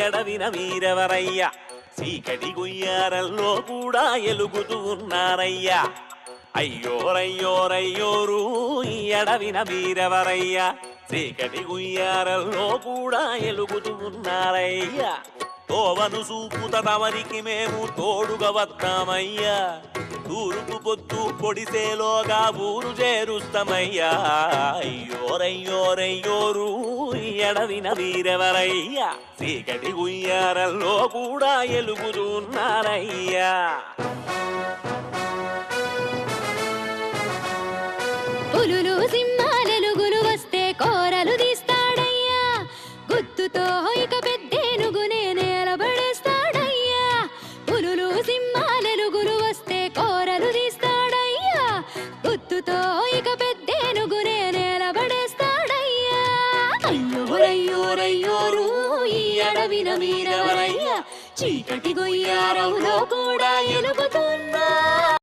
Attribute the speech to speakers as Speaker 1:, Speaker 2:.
Speaker 1: ఎడవిన వీరెవరయ్యా చీకటి గుయ్యారల్లో కూడా ఎలుగుతూ ఉన్నారయ్యా అయ్యోరయ్యోరయ్యోరు ఈ ఎడవిన వీరెవరయ్యా చీకటి గుయ్యారల్లో కూడా ఎలుగుతూ ఉన్నారయ్యా తోవను చూపుత తమరికి మేము తోడుగా వస్తామయ్యా తూరుపు పొద్దు పొడిసేలోగా ఊరు చేరుస్తామయ్యా అయ్యోరయ్యోరయ్యోరు ఎడవిన వీరెవరయ్యా చీకటి గుయ్యారల్లో కూడా ఎలుగుతున్నారయ్యా
Speaker 2: పులులు సింహాలెలుగులు వస్తే కోరలు తీస్తాడయ్యా గుత్తుతో ఇక పెద్దేనుగునే నేలబడేస్తాడయ్యా పులులు సింహాలెలుగులు వస్తే కోరలు తీస్తాడయ్యా గుత్తుతో ఇక పెద్దేనుగునే నేలబడేస్తాడయ్యా అయ్యోరయ్యోరయ్యోరు ఈ అడవిన మీరెవరయ్యా చీకటి గొయ్యారంలో కూడా ఎలుగుతున్నా